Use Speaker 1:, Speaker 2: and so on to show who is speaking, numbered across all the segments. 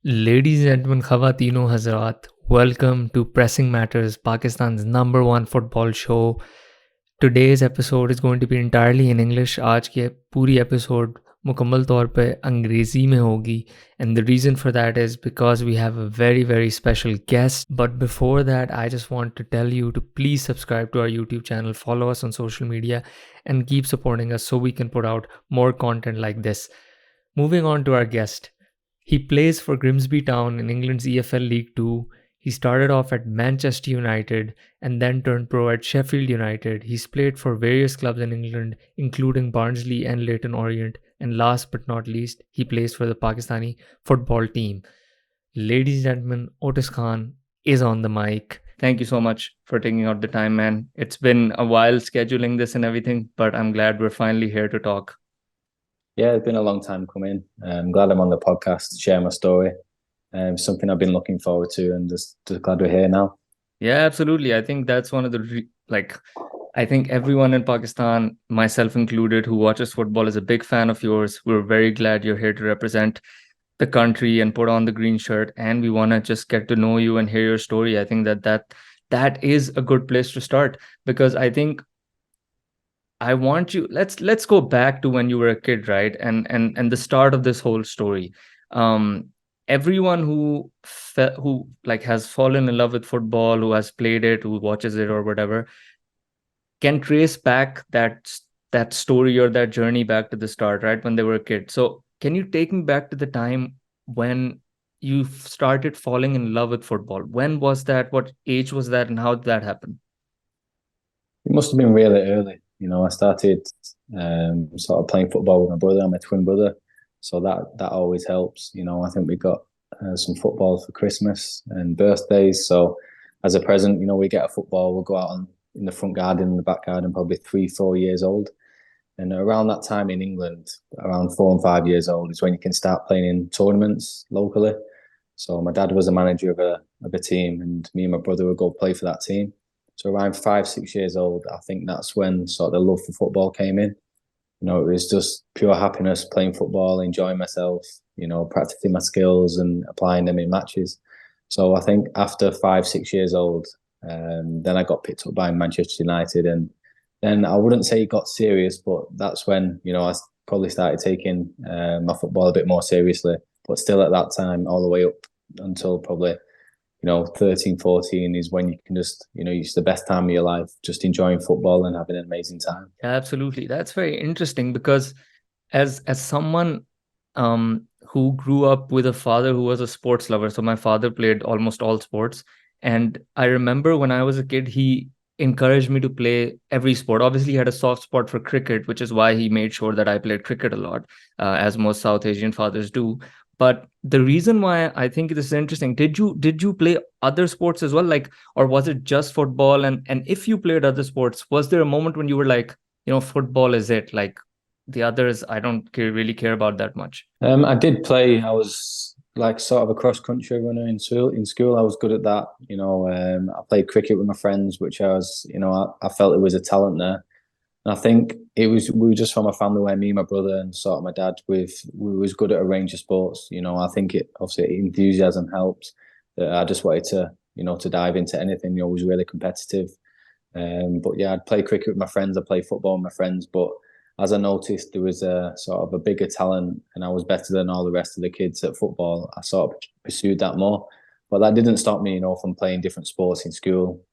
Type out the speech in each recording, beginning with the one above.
Speaker 1: Ladies and gentlemen, Khawatino Hazrat, welcome to Pressing Matters, Pakistan's number one football show. Today's episode is going to be entirely in English. आज की पूरी episode मुकम्मल तौर पे अंग्रेज़ी में होगी, and the reason for that is because we have a very very special guest. But before that, I just want to tell you to please subscribe to our YouTube channel, follow us on social media, and keep supporting us so we can put out more content like this. Moving on to our guest. He plays for Grimsby Town in England's EFL League Two. He started off at Manchester United and then turned pro at Sheffield United. He's played for various clubs in England, including Barnsley and Leyton Orient. And last but not least, he plays for the Pakistani football team. Ladies and gentlemen, Otis Khan is on the mic. Thank you so much for taking out the time, man. It's been a while scheduling this and everything, but I'm glad we're finally here to talk.
Speaker 2: Yeah, it's been a long time coming. I'm glad I'm on the podcast to share my story. Something I've been looking forward to, and just glad we're here now.
Speaker 1: Yeah, absolutely. I think that's one of the I think everyone in Pakistan, myself included, who watches football is a big fan of yours. We're very glad you're here to represent the country and put on the green shirt, and we want to just get to know you and hear your story. I think that is a good place to start, because I think I want you. Let's go back to when you were a kid, right? And the start of this whole story. Everyone who has fallen in love with football, who has played it, who watches it or whatever, can trace back that story or that journey back to the start, right? When they were a kid. So can you take me back to the time when you started falling in love with football? When was that? What age was that? And how did that happen?
Speaker 2: It must have been really early. I started sort of playing football with my brother and my twin brother, so that always helps. I think we got some football for Christmas and birthdays. So as a present, we get a football. We'll go out in the front garden, in the back garden, probably 3-4 years old. And around that time in England, around 4 and 5 years old, is when you can start playing in tournaments locally. So my dad was a manager of a team, and me and my brother would go play for that team. So around 5-6 years old, I think that's when sort of the love for football came in. It was just pure happiness playing football, enjoying myself, practicing my skills and applying them in matches. So I think after 5-6 years old, then I got picked up by Manchester United, and then I wouldn't say it got serious, but that's when I probably started taking my football a bit more seriously. But still at that time, all the way up until probably 13, 14 is when you can just, it's the best time of your life, just enjoying football and having an amazing time.
Speaker 1: Absolutely. That's very interesting, because as someone who grew up with a father who was a sports lover, so my father played almost all sports. And I remember when I was a kid, he encouraged me to play every sport. Obviously, he had a soft spot for cricket, which is why he made sure that I played cricket a lot, as most South Asian fathers do. But the reason why I think this is interesting, did you play other sports as well? Or was it just football? And if you played other sports, was there a moment when you were like, football is it? Like the others, I don't really care about that much.
Speaker 2: I did play. I was like sort of a cross country runner in school. In school, I was good at that. I played cricket with my friends, which I was, I felt it was a talent there. And I think we were just from a family where me, my brother, and sort of my dad, we was good at a range of sports. I think obviously enthusiasm helped. I just wanted to, to dive into anything. Was really competitive. But yeah, I'd play cricket with my friends. I play football with my friends. But as I noticed, there was a sort of a bigger talent, and I was better than all the rest of the kids at football. I sort of pursued that more. But that didn't stop me, from playing different sports in school,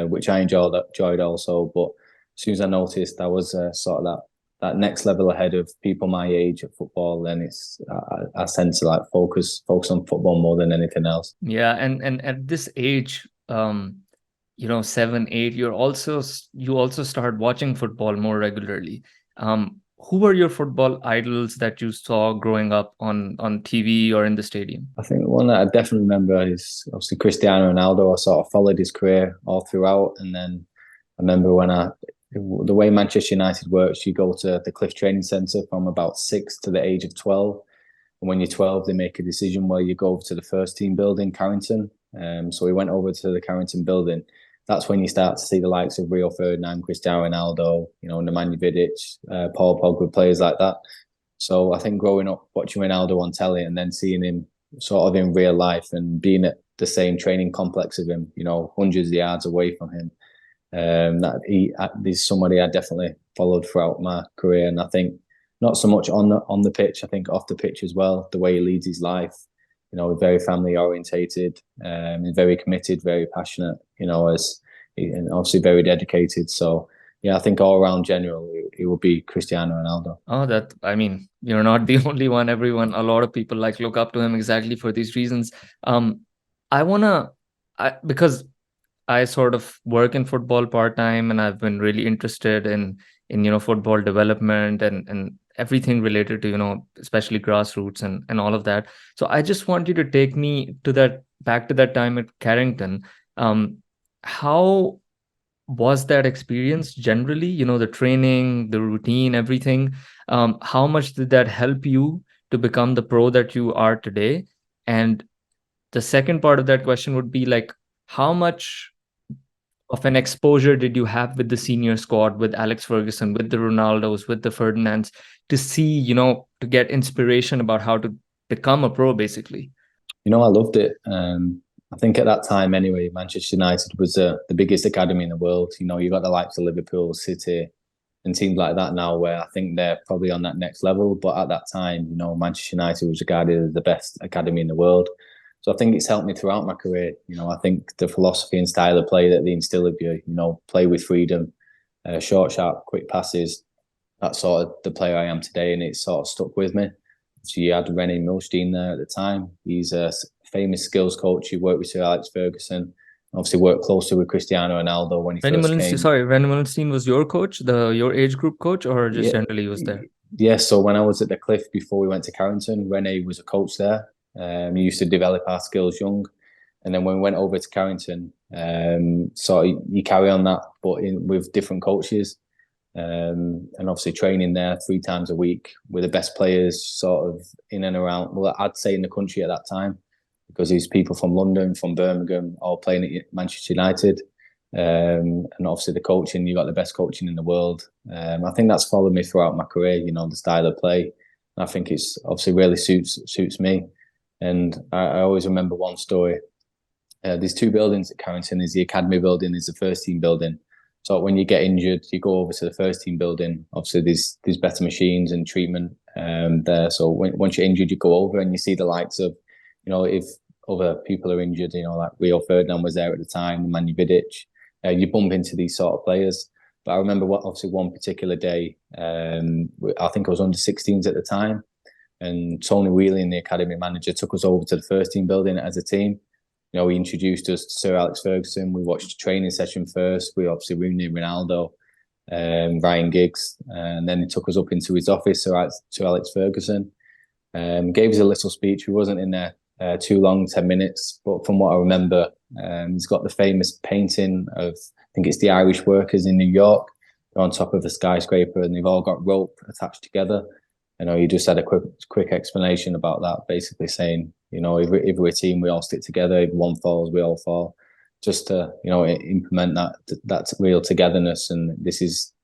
Speaker 2: which I enjoyed also. But as soon as I noticed I was sort of that next level ahead of people my age at football, then I tend to like focus on football more than anything else.
Speaker 1: Yeah, and at this age, 7, 8, you also start watching football more regularly. Who were your football idols that you saw growing up on TV or in the stadium?
Speaker 2: I think the one that I definitely remember is obviously Cristiano Ronaldo. I sort of followed his career all throughout, and then I remember when the way Manchester United works, you go to the Cliff Training Centre from about 6 to the age of 12. And when you're 12, they make a decision where you go over to the first team building, Carrington. So we went over to the Carrington building. That's when you start to see the likes of Rio Ferdinand, Cristiano Ronaldo, Nemanja Vidic, Paul Pogba, players like that. So I think growing up watching Ronaldo on telly and then seeing him sort of in real life and being at the same training complex of him, hundreds of yards away from him. He's somebody I definitely followed throughout my career, and I think not so much on the pitch. I think off the pitch as well, the way he leads his life. Very family orientated, very committed, very passionate. And obviously very dedicated. So yeah, I think all around general, it would be Cristiano Ronaldo.
Speaker 1: Oh, you're not the only one. A lot of people look up to him exactly for these reasons. Because I sort of work in football part-time, and I've been really interested in football development and everything related to especially grassroots and all of that. So I just want you to take me back to that time at Carrington. How was that experience generally? The training, the routine, everything. How much did that help you to become the pro that you are today? And the second part of that question would be how much of an exposure did you have with the senior squad, with Alex Ferguson, with the Ronaldos, with the Ferdinands, to see, to get inspiration about how to become a pro, basically?
Speaker 2: I loved it. I think at that time, anyway, Manchester United was the biggest academy in the world. You got the likes of Liverpool, City, and teams like that now, where I think they're probably on that next level. But at that time, Manchester United was regarded as the best academy in the world. So I think it's helped me throughout my career. I think the philosophy and style of play that they instill of you, play with freedom, short, sharp, quick passes. That's sort of the player I am today, and it's sort of stuck with me. So you had Rene Milstein there at the time. He's a famous skills coach. He worked with Sir Alex Ferguson. Obviously worked closely with Cristiano Ronaldo when he first came.
Speaker 1: Sorry, Rene Milstein was your coach, your age group coach, or just generally was there?
Speaker 2: Yeah, so when I was at the Cliff before we went to Carrington, Rene was a coach there. He used to develop our skills young. And then when we went over to Carrington, so you carry on that, but with different coaches. And obviously training there 3 times a week with the best players sort of in and around, well, I'd say in the country at that time, because there's people from London, from Birmingham, all playing at Manchester United. And obviously the coaching, you got the best coaching in the world. I think that's followed me throughout my career, the style of play. And I think it's obviously really suits me. And I always remember one story. There's 2 buildings at Carrington. There's the academy building, there's the first team building. So when you get injured, you go over to the first team building. Obviously, there's better machines and treatment there. So once you're injured, you go over and you see the likes of, if other people are injured, like Rio Ferdinand was there at the time, Manu Vidic. You bump into these sort of players. But I remember obviously one particular day, I think I was under 16s at the time, and Tony Whelan, the academy manager, took us over to the first team building as a team. He introduced us to Sir Alex Ferguson. We watched a training session first. We obviously Rooney, Ronaldo, Ryan Giggs, and then he took us up into his office, Sir Alex Ferguson. Gave us a little speech. We wasn't in there too long, 10 minutes, but from what I remember, he's got the famous painting of, I think it's the Irish workers in New York. They're on top of a skyscraper and they've all got rope attached together. He just had a quick explanation about that, basically saying, if we're a team, we all stick together. If one falls, we all fall. Just to, implement that real togetherness. And this is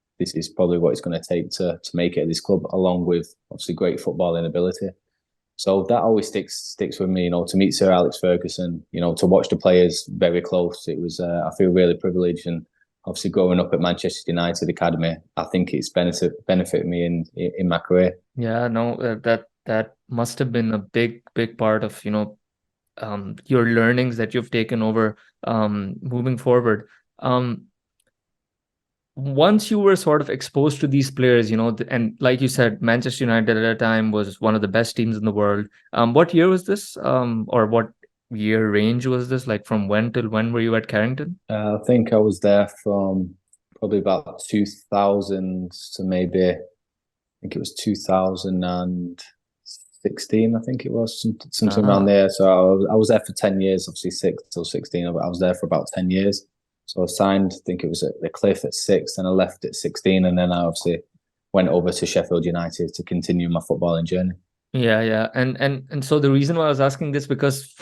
Speaker 2: probably what it's going to take to make it at this club, along with obviously great footballing ability. So that always sticks with me. To meet Sir Alex Ferguson, to watch the players very close. It was I feel really privileged, and obviously growing up at Manchester United Academy, I think it's benefited me in my career.
Speaker 1: Yeah, no, that must have been a big part of your learnings that you've taken over moving forward. Once you were sort of exposed to these players, and like you said, Manchester United at that time was one of the best teams in the world. What year was this? Or what year range was this? Like from when till when were you at Carrington?
Speaker 2: I think I was there from probably about 2000 to maybe, I think it was 2016, I think it was, something around there. So I was there for 10 years, obviously 6 till 16, but I was there for about 10 years. So I signed, I think it was at the Cliff at 6, and I left at 16, and then I obviously went over to Sheffield United to continue my footballing journey.
Speaker 1: Yeah. And so the reason why I was asking this, because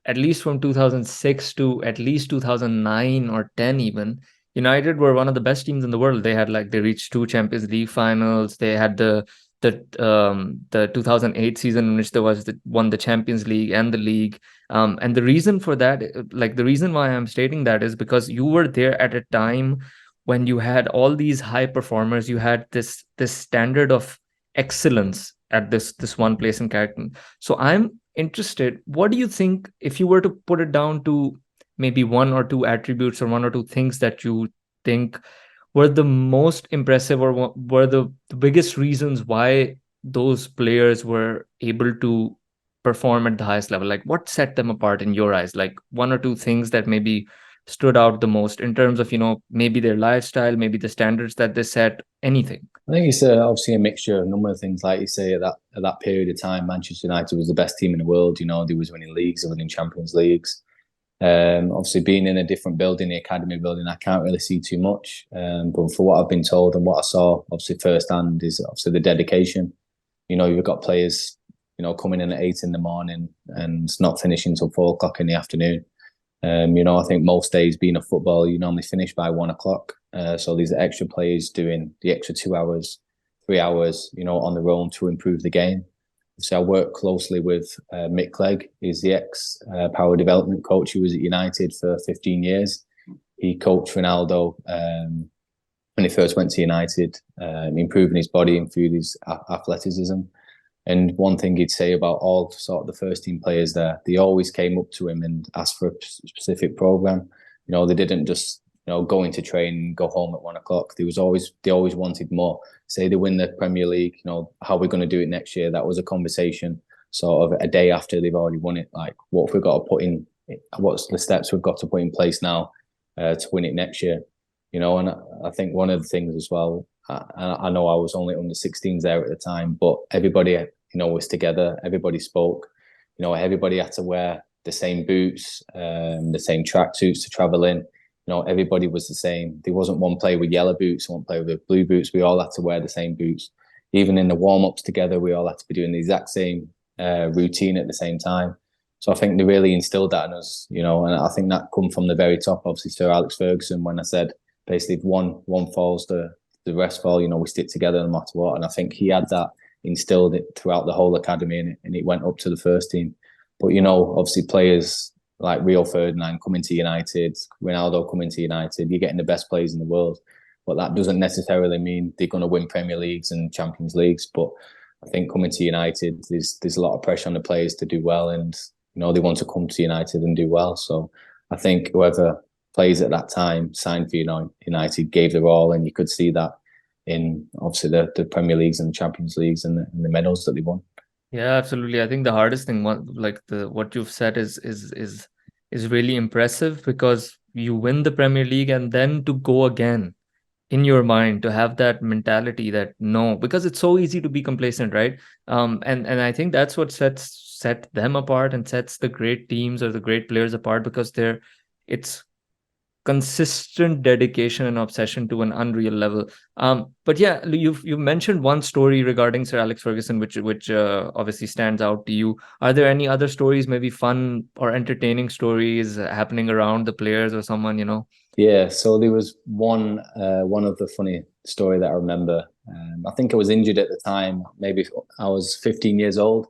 Speaker 1: at least from 2006 to at least 2009 or 10 even, United were one of the best teams in the world. They reached 2 Champions League finals. They had the the 2008 season in which there was won the Champions League and the league. And the reason for that, like the reason why I'm stating that is because you were there at a time when you had all these high performers. You had this standard of excellence at this one place in Carrickton. So I'm interested, what do you think, if you were to put it down to maybe one or two attributes or one or two things that you think were the most impressive, or were the biggest reasons why those players were able to perform at the highest level? Like, what set them apart in your eyes? Like one or two things that maybe stood out the most in terms of, maybe their lifestyle, maybe the standards that they set, anything.
Speaker 2: I think it's obviously a mixture of a number of things. Like you say, at that period of time, Manchester United was the best team in the world. They was winning leagues, they were winning Champions Leagues. Obviously, being in a different building, the academy building, I can't really see too much. But for what I've been told and what I saw, obviously firsthand, is obviously the dedication. You've got players, coming in at 8 in the morning and not finishing till 4 o'clock in the afternoon. I think most days being a football, you normally finish by 1 o'clock. So these extra players doing the extra 2 hours, 3 hours, on their own to improve the game. So I work closely with Mick Clegg. He's the ex-power development coach. He was at United for 15 years. He coached Ronaldo when he first went to United, improving his body and through his athleticism. And one thing he'd say about all sort of the first team players there, they always came up to him and asked for a specific program. They didn't just go into training and go home at 1 o'clock. They always wanted more. Say they win the Premier League, how are we going to do it next year? That was a conversation sort of a day after they've already won it. Like, what have we got to put in? What's the steps we've got to put in place now to win it next year? And I think one of the things as well, I know I was only under 16s there at the time, but everybody, was together. Everybody spoke. Everybody had to wear the same boots, the same tracksuits to travel in. Everybody was the same. There wasn't one player with yellow boots, one player with blue boots. We all had to wear the same boots. Even in the warm-ups together, we all had to be doing the exact same routine at the same time. So I think they really instilled that in us, and I think that come from the very top, obviously, Sir Alex Ferguson, when I said, basically, if one falls, the rest fall, we stick together no matter what. And I think he had that instilled it throughout the whole academy, and it went up to the first team. But, obviously players like Rio Ferdinand coming to United, Ronaldo coming to United, you're getting the best players in the world. But that doesn't necessarily mean they're going to win Premier Leagues and Champions Leagues. But I think coming to United, there's a lot of pressure on the players to do well, and they want to come to United and do well. So I think whoever plays at that time signed for United gave their all, and you could see that in obviously the Premier Leagues and the Champions Leagues and the medals that they won.
Speaker 1: Yeah, absolutely. I think the hardest thing, what you've said, is really impressive, because you win the Premier League and then to go again, in your mind, to have that mentality that no, because it's so easy to be complacent, right? And I think that's what set them apart and sets the great teams or the great players apart, because it's consistent dedication and obsession to an unreal level. But yeah, you've mentioned one story regarding Sir Alex Ferguson, which obviously stands out to you. Are there any other stories, maybe fun or entertaining stories happening around the players or someone,
Speaker 2: Yeah, so there was one of the funny story that I remember. I think I was injured at the time. Maybe I was 15 years old.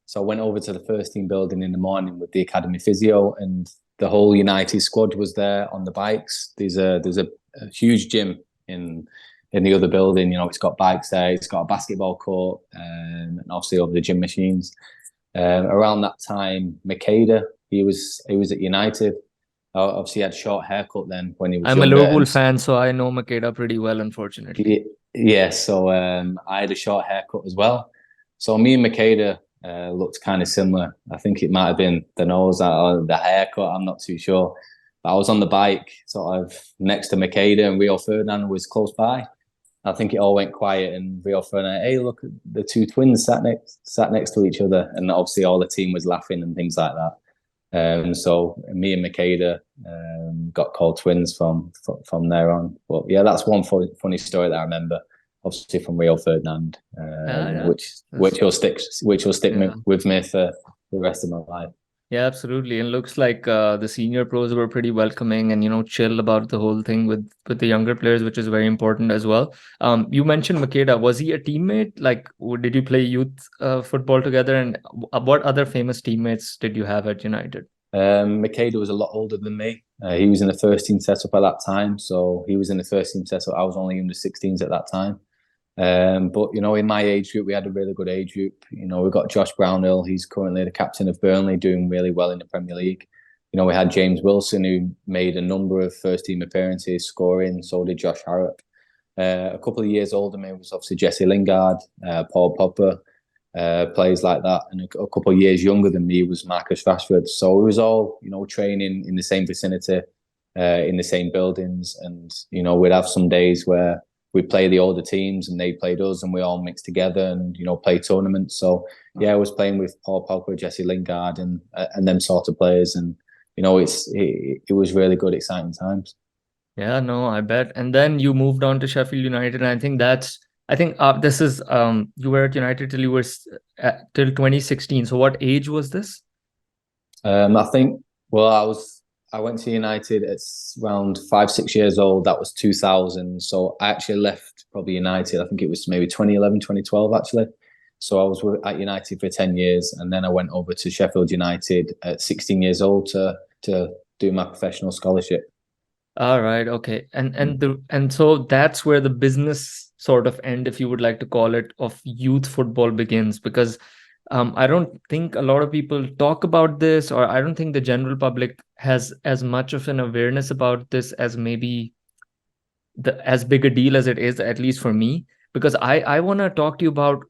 Speaker 2: So I went over to the first team building in the morning with the academy physio, and the whole United squad was there on the bikes. There's a huge gym in the other building. It's got bikes there. It's got a basketball court, and obviously all the gym machines. Around that time, Makeda, he was at United. Obviously, he had short haircut then when he was
Speaker 1: I'm a
Speaker 2: younger.
Speaker 1: Liverpool fan, so I know Makeda pretty well, unfortunately.
Speaker 2: Yeah, so I had a short haircut as well. So me and Makeda looked kind of similar. I think it might have been the nose or the haircut. I'm not too sure. But I was on the bike, sort of next to Makeda, and Rio Ferdinand was close by. I think it all went quiet, and Rio Ferdinand, hey, look, the two twins sat next to each other, and obviously all the team was laughing and things like that. So me and Makeda got called twins from there on. But yeah, that's one funny story that I remember, obviously from Rio Ferdinand, which will stick with me for the rest of my life.
Speaker 1: Yeah, absolutely. And looks like the senior pros were pretty welcoming and chill about the whole thing with the younger players, which is very important as well. You mentioned Makeda. Was he a teammate? Like, did you play youth football together? And what other famous teammates did you have at United?
Speaker 2: Makeda was a lot older than me. He was in the first team setup at that time, so he was in the first team setup. I was only under 16s at that time. But in my age group, we had a really good age group. We've got Josh Brownhill. He's currently the captain of Burnley, doing really well in the Premier League. We had James Wilson, who made a number of first team appearances, scoring. So did Josh Harrop. A couple of years older than me was obviously Jesse Lingard, Paul Pogba, players like that. And a couple of years younger than me was Marcus Rashford. So it was all, training in the same vicinity, in the same buildings. And, we'd have some days where we play the older teams and they played us and we all mixed together and, play tournaments. So, yeah, I was playing with Paul Pogba, Jesse Lingard and them sort of players. And, it was really good, exciting times.
Speaker 1: Yeah, no, I bet. And then you moved on to Sheffield United, and I think this is you were at United till you were till 2016. So what age was this?
Speaker 2: I think, well, I went to United at around 5, 6 years old. That was 2000. So I actually left probably United. I think it was maybe 2011, 2012 actually. So I was at United for 10 years, and then I went over to Sheffield United at 16 years old to do my professional scholarship.
Speaker 1: All right, okay. And so that's where the business sort of end, if you would like to call it, of youth football begins, because I don't think a lot of people talk about this, or I don't think the general public has as much of an awareness about this as maybe as big a deal as it is, at least for me, because I want to talk to you about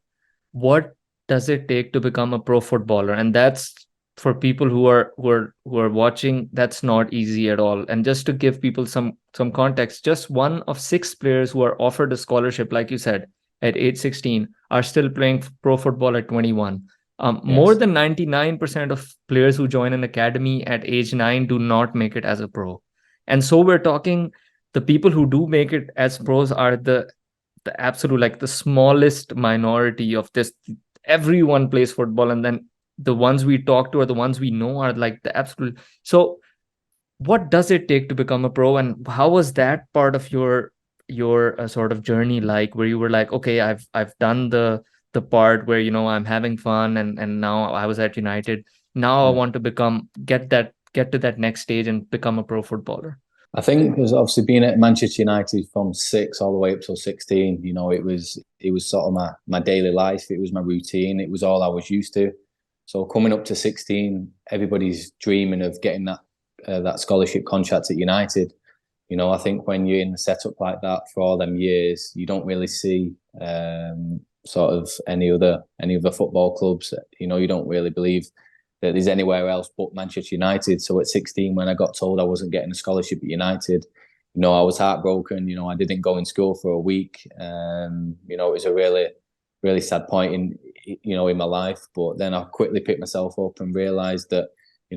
Speaker 1: what does it take to become a pro footballer, and that's for people who are watching, that's not easy at all. And just to give people some context, just one of six players who are offered a scholarship, like you said, at age 16 are still playing pro football at 21. More
Speaker 2: Yes.
Speaker 1: than 99% of players who join an academy at age 9 do not make it as a pro. And so we're talking, the people who do make it as pros are the absolute, like the smallest minority of this. Everyone plays football, and then the ones we talk to or the ones we know are like the absolute. So what does it take to become a pro, and how was that part of your sort of journey, like, where you were like, okay, I've done the part where I'm having fun, and now I was at United, now I
Speaker 2: Yeah.
Speaker 1: want to get to that next stage and become a pro footballer.
Speaker 2: I think because obviously being at Manchester United from 6 all the way up till 16, it was sort of my daily life. It was my routine. It was all I was used to. So coming up to 16, everybody's dreaming of getting that scholarship contract at United. I think when you're in a setup like that for all them years, you don't really see sort of any other football clubs. You don't really believe that there's anywhere else but Manchester United. So at 16, when I got told I wasn't getting a scholarship at United, I was heartbroken. I didn't go in school for a week. It was a really, really sad point in my life. But then I quickly picked myself up and realised that,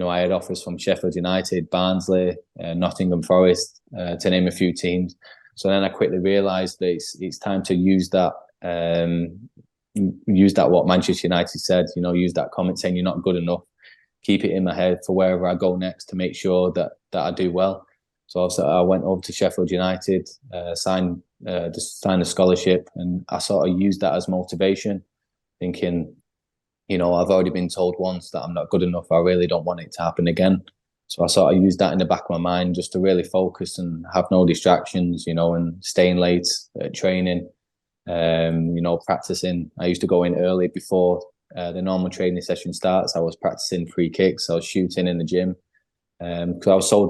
Speaker 2: I had offers from Sheffield United, Barnsley, Nottingham Forest, to name a few teams. So then I quickly realised that it's time to use that. Use that what Manchester United said. Use that comment saying you're not good enough. Keep it in my head for wherever I go next to make sure that I do well. So I went over to Sheffield United, signed a scholarship, and I sort of used that as motivation, thinking, I've already been told once that I'm not good enough. I really don't want it to happen again. So I sort of used that in the back of my mind just to really focus and have no distractions, and staying late at training, practicing. I used to go in early before the normal training session starts. I was practicing free kicks. I was shooting in the gym because I was so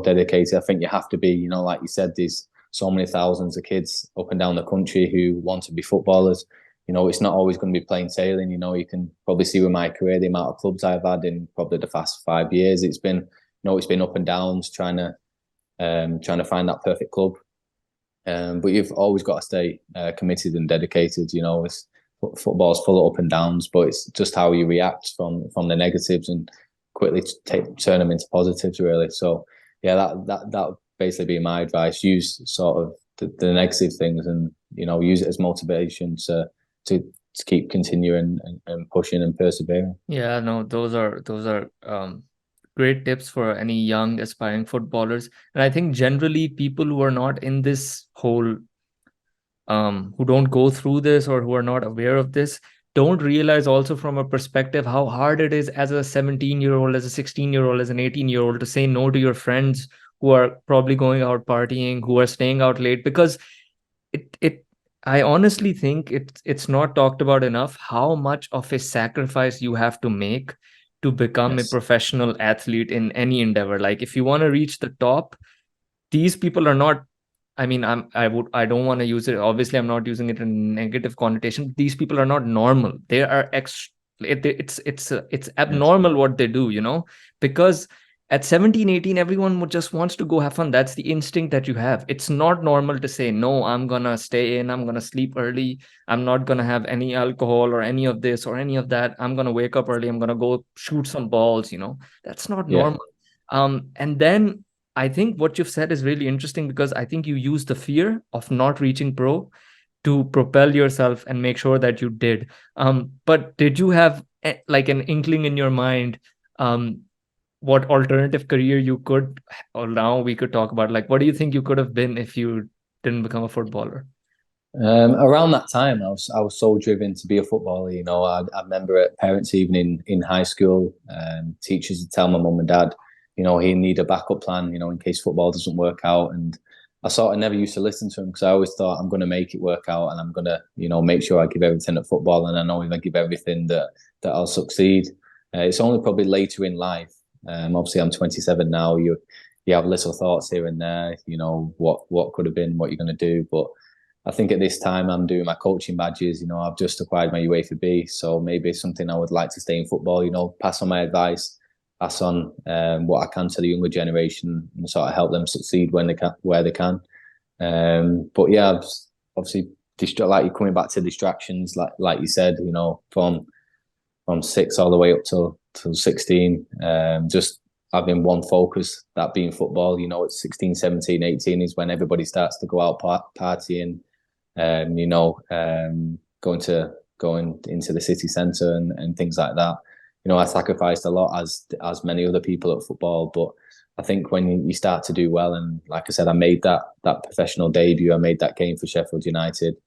Speaker 2: dedicated. I think you have to be, like you said, there's so many thousands of kids up and down the country who want to be footballers. It's not always going to be plain sailing. You can probably see with my career the amount of clubs I've had in probably the past 5 years. It's been, it's been up and downs trying to find that perfect club. But you've always got to stay committed and dedicated. Football's full of up and downs, but it's just how you react from the negatives and quickly turn them into positives, really. So yeah, that would basically be my advice. Use sort of the negative things and use it as motivation to keep continuing and pushing and persevering.
Speaker 1: Yeah, no, those are great tips for any young aspiring footballers. And I think generally people who are not in this whole who don't go through this or who are not aware of this don't realize also from a perspective how hard it is as a 17-year-old, as a 16-year-old, as an 18-year-old to say no to your friends who are probably going out partying, who are staying out late, because it I honestly think it's not talked about enough how much of a sacrifice you have to make to become a
Speaker 2: Yes.
Speaker 1: professional athlete in any endeavor. Like if you want to reach the top, these people are not, I mean, I don't want to use it, obviously I'm not using it in a negative connotation. These people are not normal. They are it's
Speaker 2: Yes.
Speaker 1: abnormal what they do, because at 17, 18, everyone just wants to go have fun. That's the instinct that you have. It's not normal to say no, I'm gonna stay in, I'm gonna sleep early, I'm not gonna have any alcohol or any of this or any of that, I'm gonna wake up early, I'm gonna go shoot some balls. That's not
Speaker 2: Yeah.
Speaker 1: normal. And then I think what you've said is really interesting, because I think you use the fear of not reaching pro to propel yourself and make sure that you did. But did you have like an inkling in your mind um, what alternative career you could, or now we could talk about, like, what do you think you could have been if you didn't become a footballer?
Speaker 2: Around that time, I was so driven to be a footballer. I remember at parents' evening in high school, teachers would tell my mum and dad, he need a backup plan, in case football doesn't work out. And I sort of never used to listen to them because I always thought I'm going to make it work out and I'm going to, make sure I give everything at football. And I know if I give everything that I'll succeed. It's only probably later in life. Obviously, I'm 27 now. You have little thoughts here and there, what could have been, what you're going to do, but I think at this time I'm doing my coaching badges. I've just acquired my UEFA B, so maybe it's something I would like to stay in football. Pass on my advice, pass on what I can to the younger generation, and sort of help them succeed when they can, where they can. But yeah, obviously, like you're coming back to distractions, like you said, from 6 all the way up till 16. Just having one focus, that being football. At 16, 17, 18 is when everybody starts to go out partying. Going into the city centre and things like that. I sacrificed a lot as many other people at football, but I think when you start to do well, and like I said, I made that professional debut, I made that game for Sheffield United.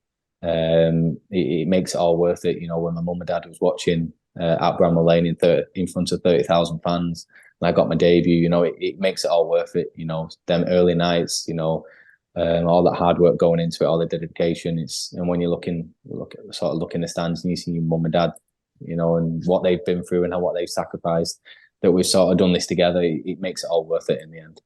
Speaker 2: It makes it all worth it. When my mum and dad was watching at Bramall Lane in front of 30,000 fans, and I got my debut. It makes it all worth it. Them early nights. All that hard work going into it, all the dedication. And when you look in the stands and you see your mum and dad, and what they've been through and what they've sacrificed, that we've sort of done this together, it makes it all worth it in the end.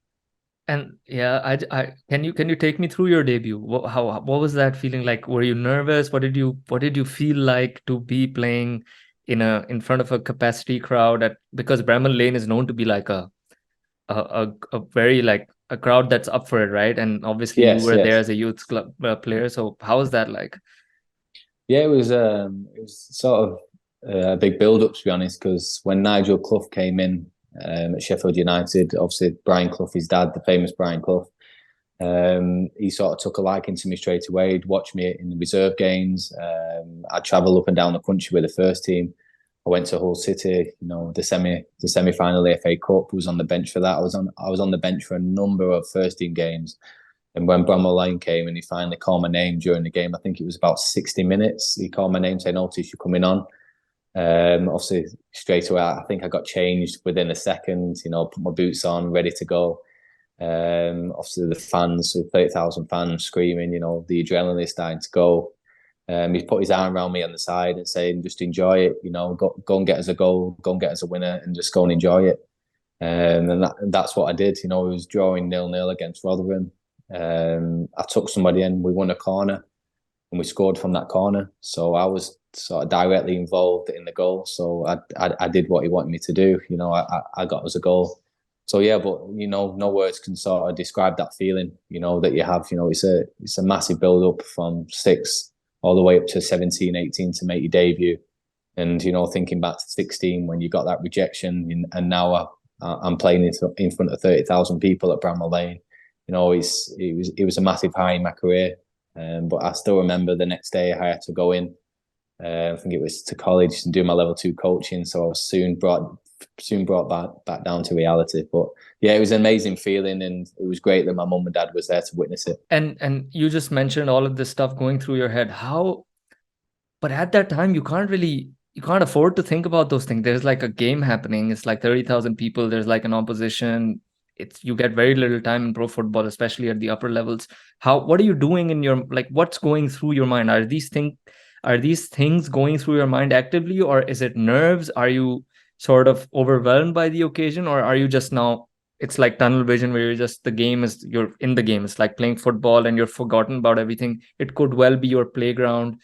Speaker 1: And yeah, I can you take me through your debut? What was that feeling like? Were you nervous? What did you feel like to be playing in front of a capacity crowd because Bramall Lane is known to be like a very like a crowd that's up for it, right? And obviously you
Speaker 2: Yes,
Speaker 1: were there
Speaker 2: yes.
Speaker 1: as a youth club player. So how was that like?
Speaker 2: Yeah, it was sort of a big build up, to be honest, because when Nigel Clough came in at Sheffield United, obviously Brian Clough, his dad, the famous Brian Clough, he sort of took a liking to me straight away. He'd watch me in the reserve games. I'd travel up and down the country with the first team. I went to Hull City, the semi final of the FA Cup. Was on the bench for that. I was on the bench for a number of first team games. And when Bramall Lane came and he finally called my name during the game, I think it was about 60 minutes. He called my name saying, "Otis, you're coming on." Obviously, straight away, I think I got changed within a second. Put my boots on, ready to go. Obviously, the fans, with 30,000 fans screaming, the adrenaline is starting to go. He put his arm around me on the side and saying, "Just enjoy it. Go and get us a goal, go and get us a winner, and just go and enjoy it." And that's what I did. It was drawing 0-0 against Rotherham. I took somebody in. We won a corner, and we scored from that corner. So I was sort of directly involved in the goal. So I did what he wanted me to do. I got us a goal. So yeah, but no words can sort of describe that feeling. That you have. It's a massive build up from 6 all the way up to 17, 18 to make your debut. And thinking back to 16 when you got that rejection, and now I'm playing in front of 30,000 people at Bramall Lane. It was a massive high in my career. But I still remember the next day I had to go in I think it was to college and do my level 2 coaching. So I was soon brought back down to reality. But yeah, it was an amazing feeling, and it was great that my mum and dad was there to witness it.
Speaker 1: And you just mentioned all of this stuff going through your head. But at that time, you can't afford to think about those things. There's like a game happening. It's like 30,000 people. There's like an opposition. You get very little time in pro football, especially at the upper levels. What are you doing in your, like, what's going through your mind? Are these things going through your mind actively, or is it nerves? Are you sort of overwhelmed by the occasion, or are you just now, it's like tunnel vision where you're in the game. It's like playing football and you're forgotten about everything. It could well be your playground.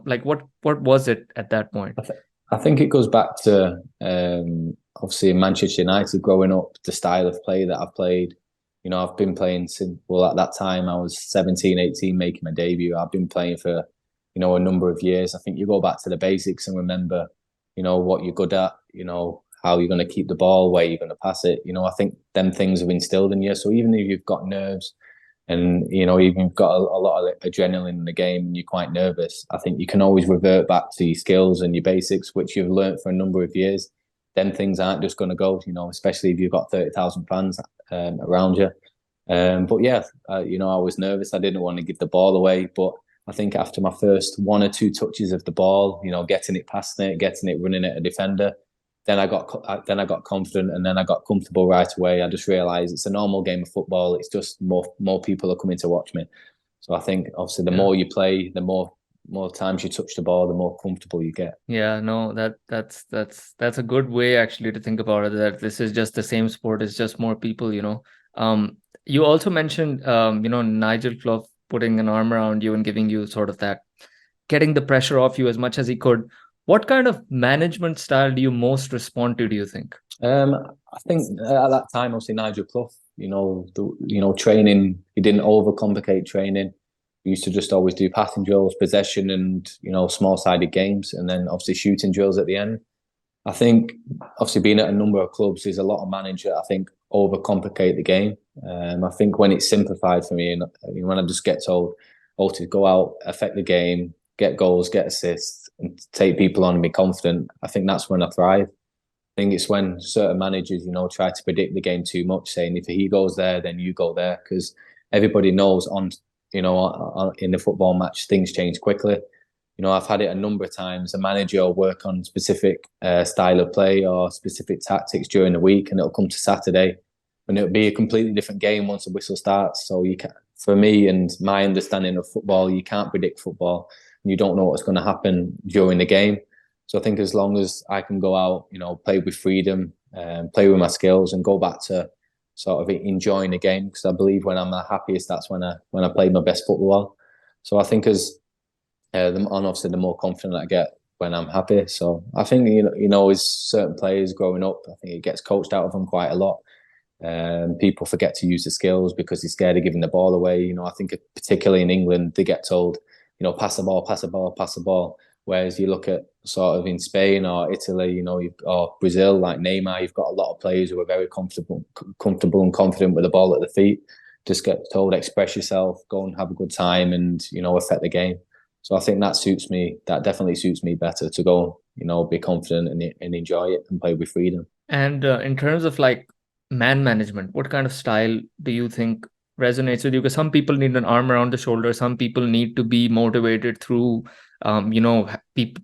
Speaker 1: Like what was it at that point?
Speaker 2: I think it goes back to obviously in Manchester United growing up, the style of play that I've played. You know, I've been playing since, well, at that time I was 17, 18, making my debut. I've been playing for, you know, a number of years. I think you go back to the basics and remember, you know, what you're good at, you know, how you're going to keep the ball, where you're going to pass it. You know, I think them things have instilled in you. So even if you've got nerves, and you know, even you've got a lot of adrenaline in the game and you're quite nervous, I think you can always revert back to your skills and your basics, which you've learned for a number of years. Then things aren't just going to go, you know, especially if you've got 30,000 fans around you. But yeah, you know, I was nervous. I didn't want to give the ball away, but I think after my first 1 or 2 touches of the ball, you know, getting it past it, getting it running at a defender, then I got confident, and then I got comfortable right away. I just realised it's a normal game of football. It's just more people are coming to watch me. So I think obviously the more you play, the more times you touch the ball, the more comfortable you get.
Speaker 1: Yeah, no, that's a good way actually to think about it, that this is just the same sport, it's just more people, you know. You also mentioned you know, Nigel Clough putting an arm around you and giving you sort of that, getting the pressure off you as much as he could. What kind of management style do you most respond to, do you think?
Speaker 2: I think at that time, obviously Nigel Clough, you know, training, he didn't overcomplicate training. He used to just always do passing drills, possession, and you know, small-sided games, and then obviously shooting drills at the end. I think obviously being at a number of clubs, there's a lot of manager, I think, overcomplicate the game. I think when it's simplified for me, and you know, when I just get told, oh, to go out, affect the game, get goals, get assists, and take people on and be confident, I think that's when I thrive. I think it's when certain managers, you know, try to predict the game too much, saying if he goes there, then you go there, because everybody knows you know, in the football match, things change quickly. You know, I've had it a number of times. A manager will work on specific style of play or specific tactics during the week, and it'll come to Saturday, and it'll be a completely different game once the whistle starts. So you can, for me and my understanding of football, you can't predict football, and you don't know what's going to happen during the game. So I think as long as I can go out, you know, play with freedom, play with my skills, and go back to sort of enjoying the game, because I believe when I'm the happiest, that's when I play my best football. So I think as and obviously the more confident I get when I'm happy. So I think you know, as certain players growing up, I think it gets coached out of them quite a lot. People forget to use the skills because they're scared of giving the ball away. You know, I think particularly in England, they get told, you know, pass the ball, pass the ball, pass the ball. Whereas you look at sort of in Spain or Italy, you know, or Brazil, like Neymar, you've got a lot of players who are very comfortable and confident with the ball at the feet. Just get told, express yourself, go and have a good time, and you know, affect the game. So I think that suits me. That definitely suits me better, to go, you know, be confident and enjoy it and play with freedom.
Speaker 1: And in terms of like man management, what kind of style do you think resonates with you? Because some people need an arm around the shoulder. Some people need to be motivated through, you know,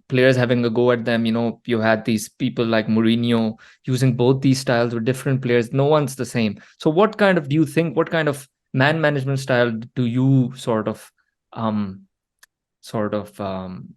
Speaker 1: players having a go at them. You know, you had these people like Mourinho using both these styles with different players. No one's the same. So what kind of, do you think, what kind of man management style do you um,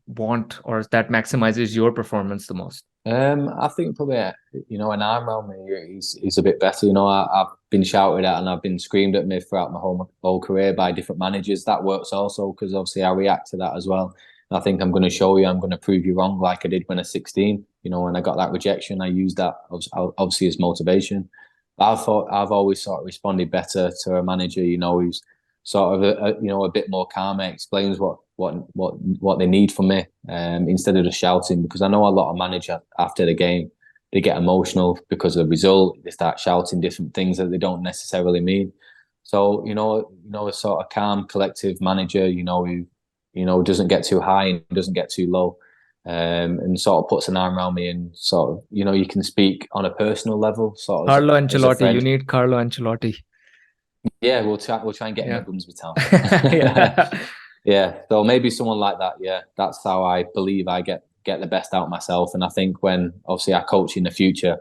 Speaker 1: want, or that maximizes your performance the most?
Speaker 2: I think probably, you know, an arm around me, he's a bit better. You know, I've been shouted at and I've been screamed at me throughout my whole career by different managers. That works also, because obviously I react to that as well. And I think I'm going to show you, I'm going to prove you wrong, like I did when I was 16. You know, when I got that rejection, I used that obviously as motivation. I've always sort of responded better to a manager, you know, who's sort of you know, a bit more calm, explains what they need from me, instead of just shouting. Because I know a lot of managers after the game, they get emotional because of the result. They start shouting different things that they don't necessarily mean. So you know, a sort of calm, collective manager, you know, who, you know, doesn't get too high and doesn't get too low. and sort of puts an arm around me and sort of, you can speak on a personal level, sort of
Speaker 1: Carlo
Speaker 2: as a
Speaker 1: Ancelotti. You
Speaker 2: friend.
Speaker 1: need Carlo Ancelotti.
Speaker 2: Yeah, we'll try and get him
Speaker 1: Yeah.
Speaker 2: at Grimsby Town.
Speaker 1: Yeah.
Speaker 2: Yeah, so maybe someone like that. Yeah, that's how I believe I get the best out of myself. And I think when obviously I coach in the future,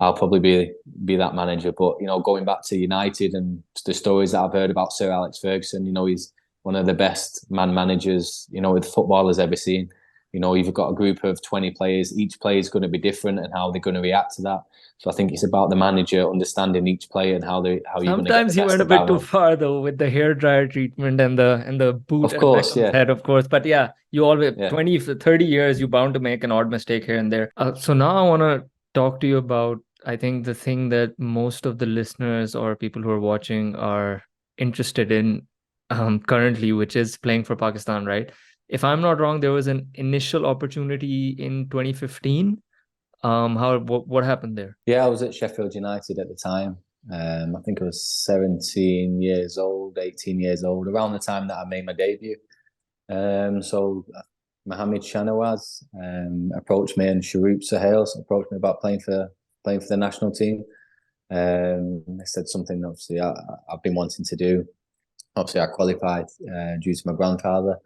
Speaker 2: I'll probably be that manager. But going back to United and the stories that I've heard about Sir Alex Ferguson, he's one of the best man managers with football has ever seen. You've got a group of 20 players. Each player is going to be different and how they're going to react to that. So I think it's about the manager understanding each player and how you're going to get
Speaker 1: Sometimes
Speaker 2: the
Speaker 1: he
Speaker 2: best
Speaker 1: went a
Speaker 2: of that
Speaker 1: bit too
Speaker 2: one.
Speaker 1: far though with the hair dryer treatment and the boot
Speaker 2: Of
Speaker 1: at
Speaker 2: course,
Speaker 1: Beckham's
Speaker 2: yeah,
Speaker 1: head, of course. But yeah, you always
Speaker 2: yeah.
Speaker 1: 20, 30 years, you're bound to make an odd mistake here and there. So now I want to talk to you about, I think, the thing that most of the listeners or people who are watching are interested in currently, which is playing for Pakistan, right? If I'm not wrong, there was an initial opportunity in 2015. What happened there?
Speaker 2: Yeah, I was at Sheffield United at the time. I think I was 17 years old, 18 years old, around the time that I made my debut. So Mohamed Shanawaz approached me, and Sharoop Sahel approached me about playing for the national team. They said something obviously I've been wanting to do. Obviously, I qualified due to my grandfather.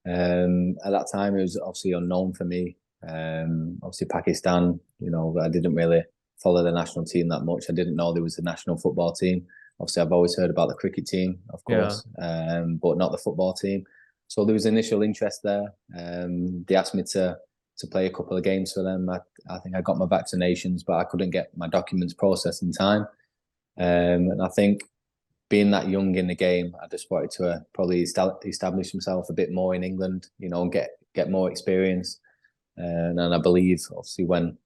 Speaker 2: At that time, it was obviously unknown for me. Obviously, Pakistan, I didn't really follow the national team that much. I didn't know there was a national football team. Obviously, I've always heard about the cricket team, of
Speaker 1: Yeah.
Speaker 2: course, but not the football team. So there was initial interest there. They asked me to play a couple of games for them. I think I got my vaccinations, but I couldn't get my documents processed in time. And I think being that young in the game, I just wanted to probably establish myself a bit more in England, and get more experience. And I believe, obviously, when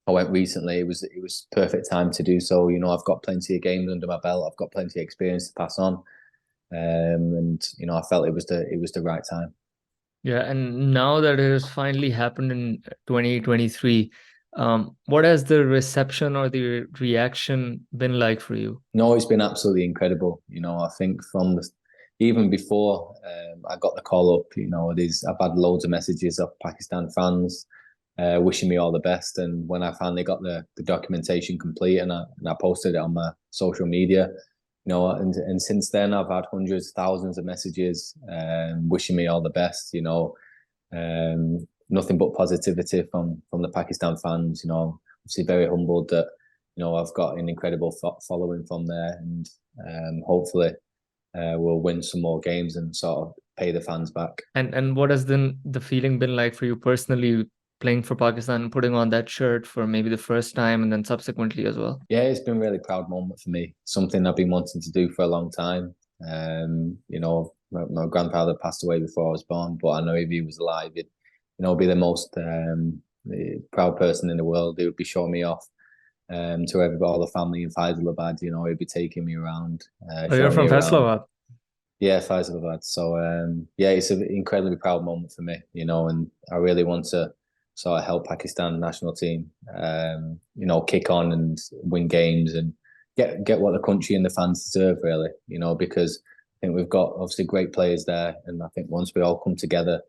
Speaker 2: I went recently, it was perfect time to do so. I've got plenty of games under my belt. I've got plenty of experience to pass on, and I felt it was the right time.
Speaker 1: Yeah, and now that it has finally happened in 2023, what has the reception or the reaction been like for you?
Speaker 2: No, it's been absolutely incredible. I think even before I got the call up, I've had loads of messages of Pakistan fans wishing me all the best. And when I finally got the documentation complete and I posted it on my social media, and since then I've had hundreds, thousands of messages wishing me all the best. Nothing but positivity from the Pakistan fans. Obviously very humbled that I've got an incredible following from there, and hopefully we'll win some more games and sort of pay the fans back.
Speaker 1: And what has then the feeling been like for you personally playing for Pakistan and putting on that shirt for maybe the first time and then subsequently as well?
Speaker 2: Yeah, it's been a really proud moment for me. Something I've been wanting to do for a long time. My grandfather passed away before I was born, but I know if he was alive, he'd be the most proud person in the world. He would be showing me off to everybody, all the family in Faisalabad. He'd be taking me around,
Speaker 1: Oh, you're
Speaker 2: showing me
Speaker 1: from
Speaker 2: around.
Speaker 1: Faisalabad.
Speaker 2: Yeah, Faisalabad. So yeah, it's an incredibly proud moment for me, and I really want to sort of help Pakistan national team, kick on and win games and get what the country and the fans deserve, really, because I think we've got obviously great players there, and I think once we all come together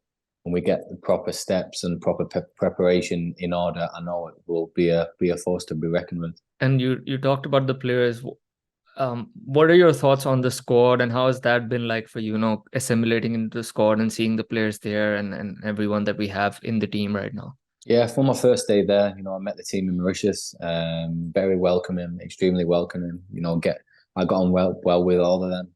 Speaker 2: and we get the proper steps and proper preparation in order, I know it will be a force to be reckoned with.
Speaker 1: And you talked about the players. What are your thoughts on the squad and how has that been like for you, assimilating into the squad and seeing the players there and everyone that we have in the team right now?
Speaker 2: Yeah, for my first day there, I met the team in Mauritius. Very welcoming, extremely welcoming. I got on well with all of them.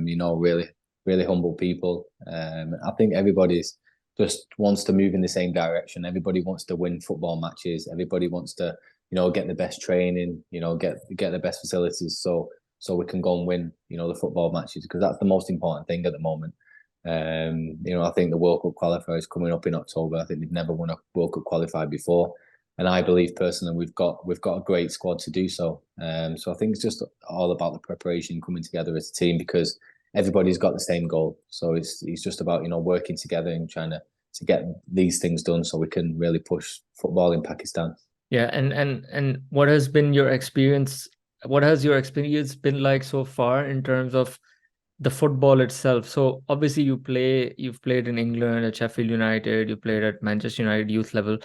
Speaker 2: Really, really humble people. I think everybody's just wants to move in the same direction. Everybody wants to win football matches. Everybody wants to, get the best training. Get the best facilities. So we can go and win, the football matches, because that's the most important thing at the moment. I think the World Cup qualifier is coming up in October. I think they've never won a World Cup qualifier before, and I believe personally we've got a great squad to do so. So I think it's just all about the preparation, coming together as a team, because everybody's got the same goal. So it's just about working together and trying to get these things done so we can really push football in Pakistan.
Speaker 1: Yeah, and what has been your experience? What has your experience been like so far in terms of the football itself. So obviously you've played in England at Sheffield United, you played at Manchester United youth level,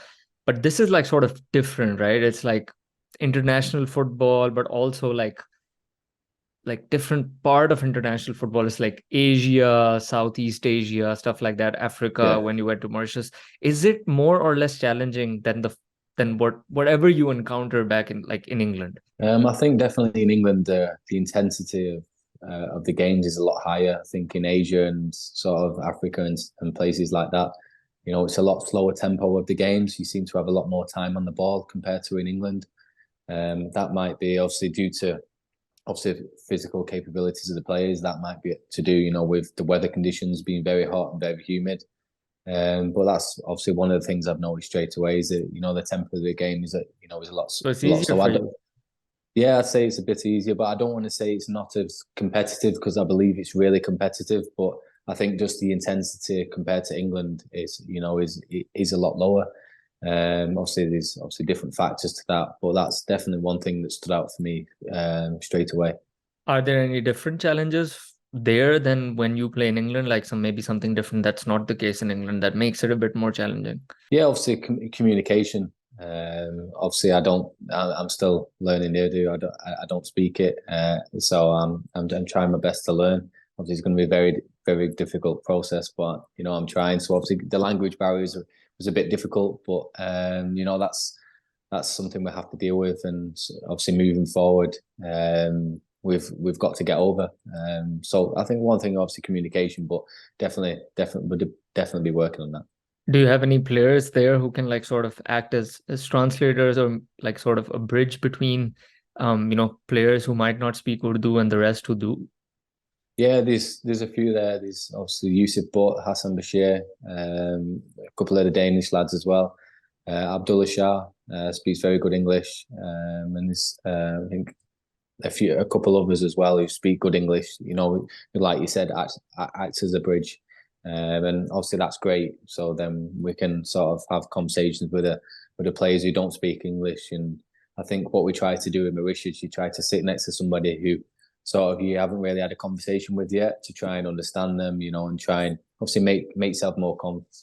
Speaker 1: but this is like sort of different, right? It's like international football, but also like different part of international football is like Asia, Southeast Asia, stuff like that, Africa,
Speaker 2: Yeah.
Speaker 1: when you went to Mauritius. Is it more or less challenging than whatever you encounter back in like in England?
Speaker 2: I think definitely in England, the intensity of the games is a lot higher. I think in Asia and sort of Africa and places like that, it's a lot slower tempo of the games. You seem to have a lot more time on the ball compared to in England. That might be obviously due to obviously physical capabilities of the players. That might be to do, with the weather conditions being very hot and very humid. But that's obviously one of the things I've noticed straight away is that the tempo of the game is is
Speaker 1: So it's
Speaker 2: a lot
Speaker 1: easier
Speaker 2: slower.
Speaker 1: for you.
Speaker 2: Yeah, I'd say it's a bit easier, but I don't want to say it's not as competitive because I believe it's really competitive. But I think just the intensity compared to England is a lot lower. Obviously, there's obviously different factors to that, but that's definitely one thing that stood out for me straight away.
Speaker 1: Are there any different challenges there than when you play in England? Like maybe something different that's not the case in England that makes it a bit more challenging.
Speaker 2: Yeah, obviously communication. Obviously, I'm still learning Urdu. I don't speak it, so I'm trying my best to learn. Obviously, it's going to be a very very difficult process, but I'm trying. So obviously, the language barriers was a bit difficult, but that's something we have to deal with, and obviously moving forward, we've got to get over. So I think one thing, obviously, communication, but definitely be working on that.
Speaker 1: Do you have any players there who can like sort of act as translators or like sort of a bridge between players who might not speak Urdu and the rest who do?
Speaker 2: Yeah, there's a few there. There's obviously Yusuf Butt, Hassan Bashir, a couple of the Danish lads as well. Abdullah Shah speaks very good English, and there's I think a couple others as well who speak good English. Like you said, acts as a bridge, and obviously that's great. So then we can sort of have conversations with the players who don't speak English. And I think what we try to do in Mauritius, you try to sit next to somebody who sort of you haven't really had a conversation with yet to try and understand them, and try and obviously make yourself more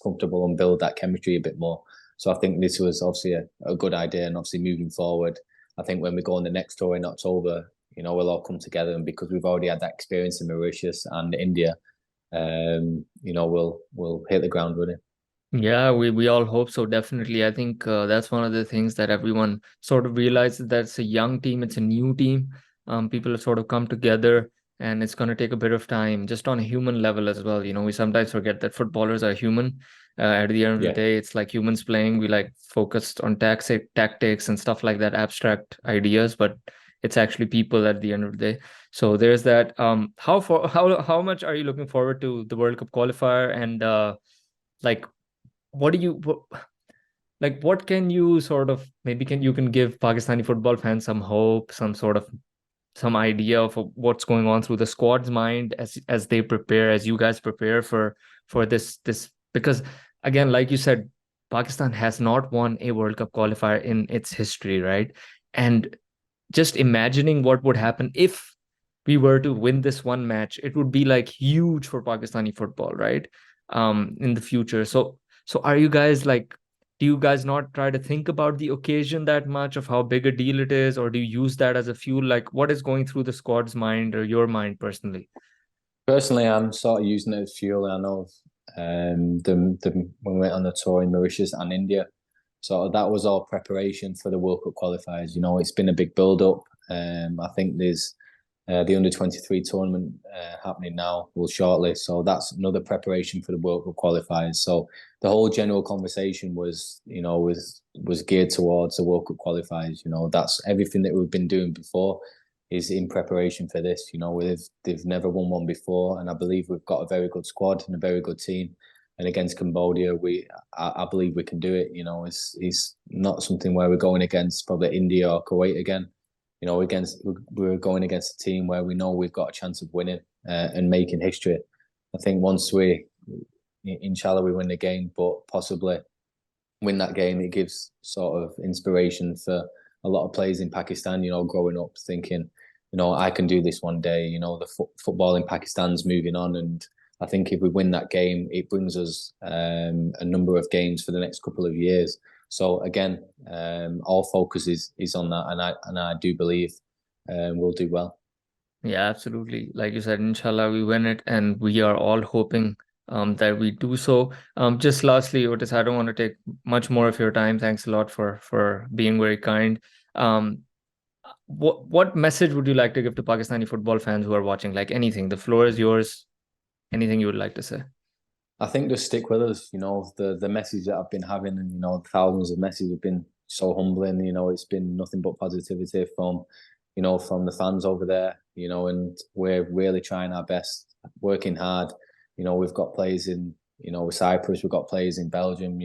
Speaker 2: comfortable and build that chemistry a bit more. So I think this was obviously a good idea, and obviously moving forward, I think when we go on the next tour in October, we'll all come together, and because we've already had that experience in Mauritius and India, we'll hit the ground running.
Speaker 1: Yeah, we all hope so, definitely. I think that's one of the things that everyone sort of realizes that it's a young team, it's a new team. People have sort of come together and it's going to take a bit of time just on a human level as well. We sometimes forget that footballers are human. At the end of the
Speaker 2: Yeah,
Speaker 1: day, it's like humans playing. We like focused on tactics and stuff like that, abstract ideas, but it's actually people at the end of the day. So there's that. How much are you looking forward to the World Cup qualifier and like what do you like what can you sort of maybe can give Pakistani football fans some hope, some sort of some idea of what's going on through the squad's mind as they prepare, as you guys prepare for this because again, like you said, Pakistan has not won a World Cup qualifier in its history, right? And just imagining what would happen if we were to win this one match, it would be like huge for Pakistani football, right? In the future. So are you guys like, do you guys not try to think about the occasion that much of how big a deal it is, or do you use that as a fuel? Like, what is going through the squad's mind or your mind personally?
Speaker 2: personally, I'm sort of using it as fuel. I know when we went on the tour in Mauritius and India, so that was all preparation for the World Cup qualifiers. It's been a big build up. I think there's the under-23 tournament happening now, well, shortly. So that's another preparation for the World Cup qualifiers. So the whole general conversation was geared towards the World Cup qualifiers. That's everything that we've been doing before is in preparation for this. They've never won one before, and I believe we've got a very good squad and a very good team. And against Cambodia, I believe we can do it. It's not something where we're going against probably India or Kuwait again. We're going against a team where we know we've got a chance of winning and making history. I think once inshallah, we win the game, but possibly win that game, it gives sort of inspiration for a lot of players in Pakistan. Growing up thinking, I can do this one day. The football in Pakistan's moving on, and I think if we win that game, it brings us a number of games for the next couple of years. So again, all focus is on that, and I do believe we'll do well.
Speaker 1: Yeah, absolutely. Like you said, inshallah, we win it, and we are all hoping that we do so. Just lastly, Otis, I don't want to take much more of your time. Thanks a lot for being very kind. Um, what message would you like to give to Pakistani football fans who are watching? Like anything, the floor is yours. Anything you would like to say?
Speaker 2: I think just stick with us. The message that I've been having, and thousands of messages have been so humbling. It's been nothing but positivity from the fans over there. And we're really trying our best, working hard. We've got players in Cyprus, we've got players in Belgium,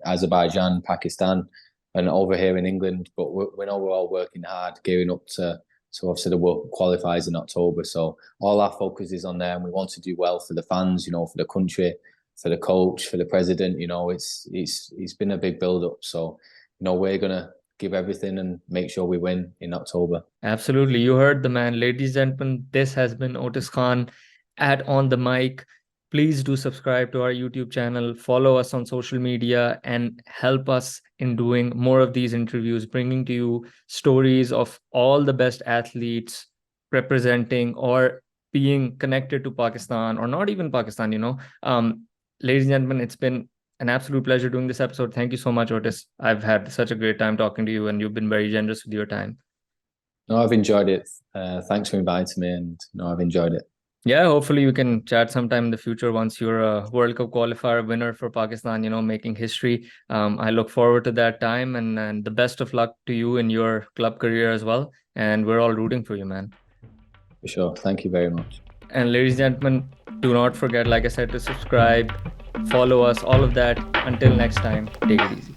Speaker 2: Azerbaijan, Pakistan, and over here in England. But we know we're all working hard, gearing up to obviously the World Cup qualifiers in October. So all our focus is on there, and we want to do well for the fans, for the country, for the coach, for the president. It's been a big build up. So we're gonna give everything and make sure we win in October.
Speaker 1: Absolutely. You heard the man. Ladies and gentlemen, this has been Otis Khan at On the Mic. Please do subscribe to our YouTube channel, follow us on social media, and help us in doing more of these interviews, bringing to you stories of all the best athletes representing or being connected to Pakistan or not even Pakistan. Ladies and gentlemen, it's been an absolute pleasure doing this episode. Thank you so much, Otis. I've had such a great time talking to you, and you've been very generous with your time.
Speaker 2: No, I've enjoyed it. Thanks for inviting me, and I've enjoyed it.
Speaker 1: Yeah, hopefully you can chat sometime in the future once you're a World Cup qualifier winner for Pakistan, making history. I look forward to that time, and the best of luck to you in your club career as well. And we're all rooting for you, man.
Speaker 2: For sure. Thank you very much.
Speaker 1: And ladies and gentlemen, do not forget, like I said, to subscribe, follow us, all of that. Until next time, take it easy.